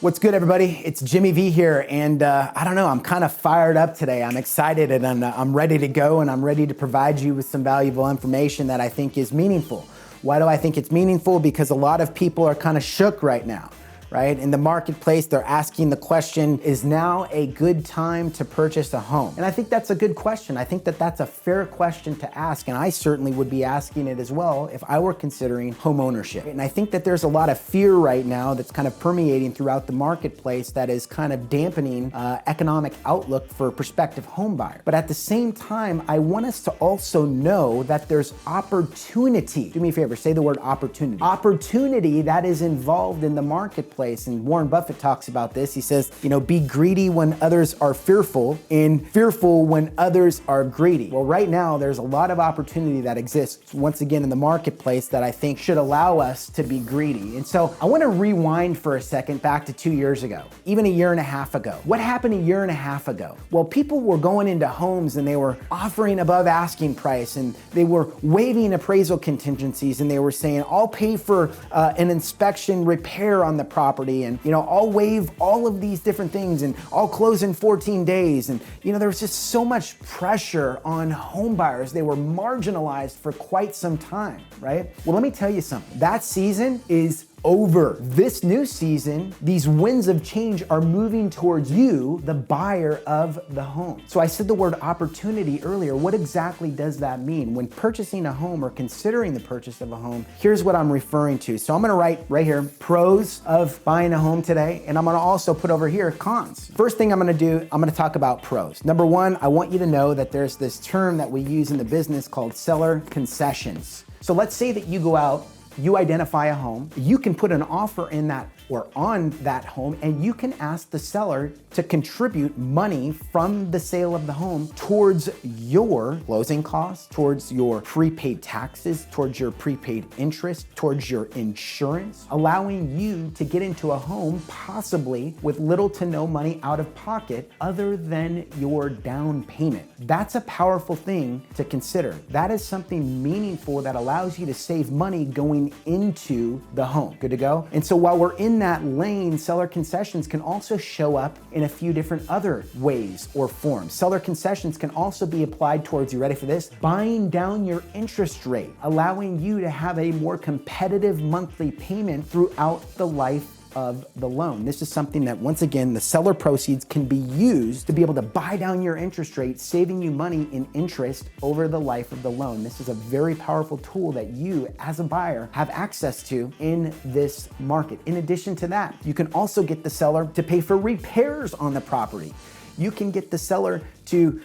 What's good, everybody? It's Jimmy V here, and I don't know, I'm kind of fired up today. I'm excited, and I'm ready to go, and I'm ready to provide you with some valuable information that I think is meaningful. Why do I think it's meaningful? Because a lot of people are kind of shook right now, right? In the marketplace, they're asking the question, is now a good time to purchase a home? And I think that's a good question. I think that that's a fair question to ask, and I certainly would be asking it as well if I were considering home ownership. And I think that there's a lot of fear right now that's kind of permeating throughout the marketplace that is kind of dampening economic outlook for prospective home buyers. But at the same time, I want us to also know that there's opportunity. Do me a favor, say the word opportunity. Opportunity that is involved in the marketplace. And Warren Buffett talks about this. He says, be greedy when others are fearful and fearful when others are greedy. Well, right now, there's a lot of opportunity that exists once again in the marketplace that I think should allow us to be greedy. And so I want to rewind for a second back to 2 years ago, even a year and a half ago. What happened a year and a half ago? Well, people were going into homes and they were offering above asking price, and they were waiving appraisal contingencies, and they were saying, I'll pay for an inspection repair on the property, and I'll waive all of these different things, and I'll close in 14 days. And there was just so much pressure on home buyers. They were marginalized for quite some time, right? Well, let me tell you something. That season is over. This new season, these winds of change are moving towards you, the buyer of the home. So I said the word opportunity earlier. What exactly does that mean? When purchasing a home or considering the purchase of a home, here's what I'm referring to. So I'm gonna write right here, pros of buying a home today, and I'm gonna also put over here cons. First thing I'm gonna do, I'm gonna talk about pros. Number one, I want you to know that there's this term that we use in the business called seller concessions. So let's say that you go out, you identify a home, you can put an offer in that or on that home, and you can ask the seller to contribute money from the sale of the home towards your closing costs, towards your prepaid taxes, towards your prepaid interest, towards your insurance, allowing you to get into a home possibly with little to no money out of pocket other than your down payment. That's a powerful thing to consider. That is something meaningful that allows you to save money going into the home. Good to go? And so while we're in that lane, seller concessions can also show up in a few different other ways or forms. Seller concessions can also be applied towards, you ready for this? Buying down your interest rate, allowing you to have a more competitive monthly payment throughout the life of the loan. This is something that, once again, the seller proceeds can be used to be able to buy down your interest rate, saving you money in interest over the life of the loan. This is a very powerful tool that you, as a buyer, have access to in this market. In addition to that, you can also get the seller to pay for repairs on the property. You can get the seller to,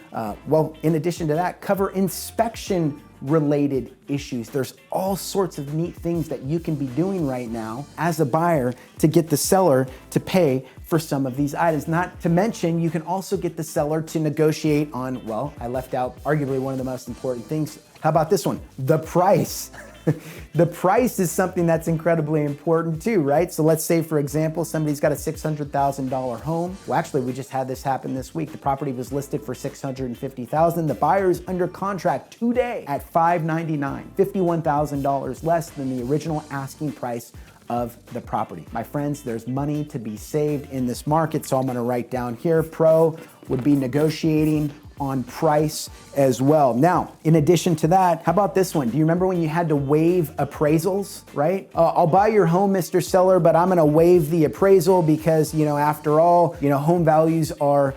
in addition to that, cover inspection related issues. There's all sorts of neat things that you can be doing right now as a buyer to get the seller to pay for some of these items. Not to mention, you can also get the seller to negotiate on, I left out arguably one of the most important things. How about this one? The price. The price is something that's incredibly important too, right? So let's say, for example, somebody's got a $600,000 home. Well, actually, we just had this happen this week. The property was listed for $650,000. The buyer is under contract today at $599, $51,000 less than the original asking price of the property. My friends, there's money to be saved in this market. So I'm gonna write down here, pro would be negotiating on price as well. Now, in addition to that, how about this one? Do you remember when you had to waive appraisals, right? I'll buy your home, Mr. Seller, but I'm gonna waive the appraisal because, after all, home values are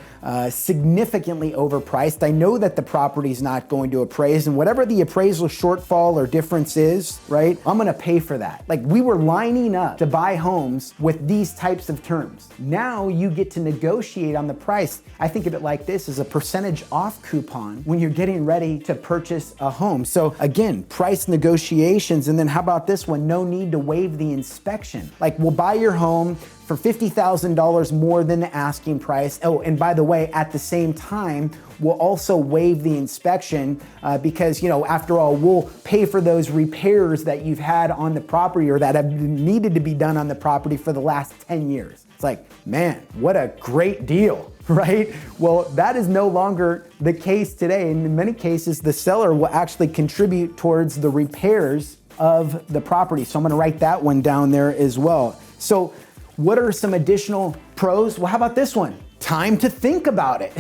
significantly overpriced. I know that the property's not going to appraise, and whatever the appraisal shortfall or difference is, right, I'm gonna pay for that. Like, we were lining up to buy homes with these types of terms. Now you get to negotiate on the price. I think of it like this, as a percentage off coupon when you're getting ready to purchase a home. So again, price negotiations. And then how about this one? No need to waive the inspection. Like, we'll buy your home for $50,000 more than the asking price. Oh, and by the way, at the same time, we'll also waive the inspection because, after all, we'll pay for those repairs that you've had on the property or that have needed to be done on the property for the last 10 years. It's like, man, what a great deal, right? Well, that is no longer the case today. In many cases, the seller will actually contribute towards the repairs of the property. So I'm gonna write that one down there as well. So What are some additional pros? Well, how about this one? Time to think about it.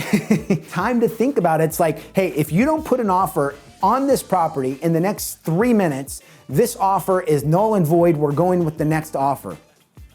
Time to think about it. It's like, hey, if you don't put an offer on this property in the next 3 minutes, this offer is null and void. We're going with the next offer.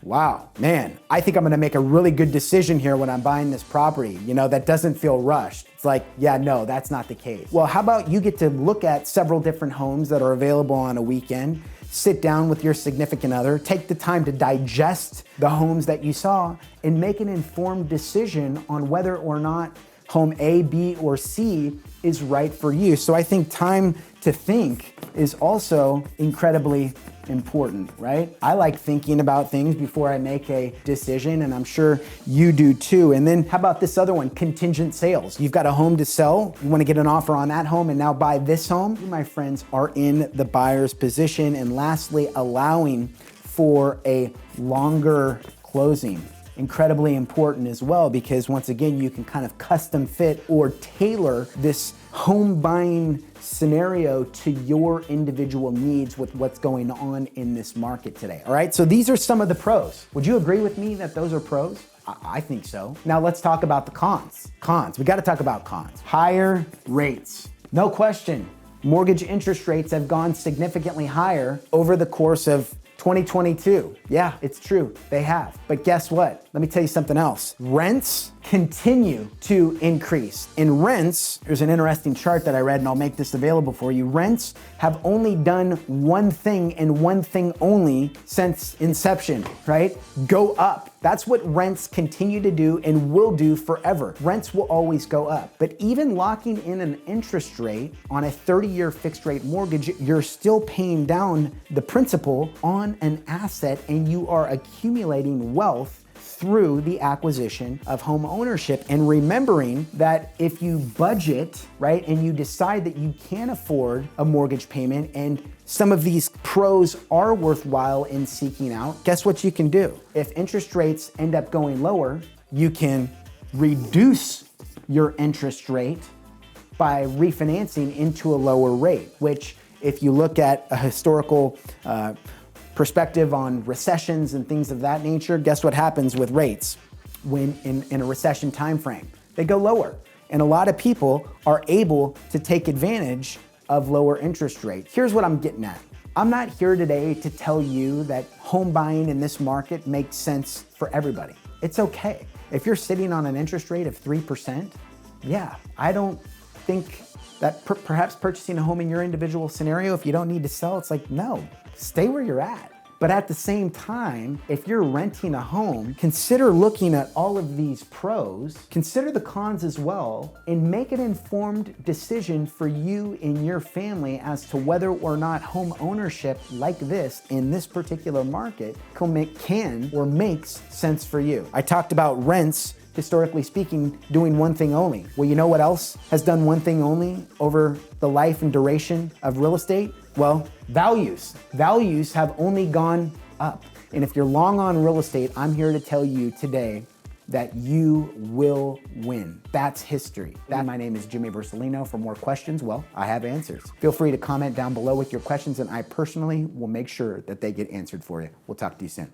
Wow, man, I think I'm gonna make a really good decision here when I'm buying this property, that doesn't feel rushed. It's like, yeah, no, that's not the case. Well, how about you get to look at several different homes that are available on a weekend, sit down with your significant other, take the time to digest the homes that you saw, and make an informed decision on whether or not home A, B, or C is right for you. So I think time to think is also incredibly important, right? I like thinking about things before I make a decision, and I'm sure you do too. And then how about this other one, contingent sales? You've got a home to sell, you wanna get an offer on that home and now buy this home. You, my friends, are in the buyer's position. And lastly, allowing for a longer closing. Incredibly important as well, because once again, you can kind of custom fit or tailor this home buying scenario to your individual needs with what's going on in this market today. All right, so these are some of the pros. Would you agree with me that those are pros? I think so. Now let's talk about the cons. We gotta talk about cons. Higher rates. No question, mortgage interest rates have gone significantly higher over the course of 2022. Yeah, it's true, they have. But guess what? Let me tell you something else. Rents continue to increase. In rents, there's an interesting chart that I read, and I'll make this available for you. Rents have only done one thing and one thing only since inception, right? Go up. That's what rents continue to do and will do forever. Rents will always go up. But even locking in an interest rate on a 30-year fixed rate mortgage, you're still paying down the principal on an asset, and you are accumulating wealth through the acquisition of home ownership. And remembering that if you budget, right, and you decide that you can afford a mortgage payment and some of these pros are worthwhile in seeking out, guess what you can do? If interest rates end up going lower, you can reduce your interest rate by refinancing into a lower rate, which if you look at a historical perspective on recessions and things of that nature, guess what happens with rates when in a recession time frame? They go lower. And a lot of people are able to take advantage of lower interest rates. Here's what I'm getting at. I'm not here today to tell you that home buying in this market makes sense for everybody. It's okay. If you're sitting on an interest rate of 3%, yeah, I don't think that perhaps purchasing a home in your individual scenario, if you don't need to sell, it's like, no, stay where you're at. But at the same time, if you're renting a home, consider looking at all of these pros, consider the cons as well, and make an informed decision for you and your family as to whether or not home ownership like this in this particular market can or makes sense for you. I talked about rents, historically speaking, doing one thing only. Well, you know what else has done one thing only over the life and duration of real estate? Well, values. Values have only gone up. And if you're long on real estate, I'm here to tell you today that you will win. That's history. My name is Jimmy Vercellino. For more questions, well, I have answers. Feel free to comment down below with your questions, and I personally will make sure that they get answered for you. We'll talk to you soon.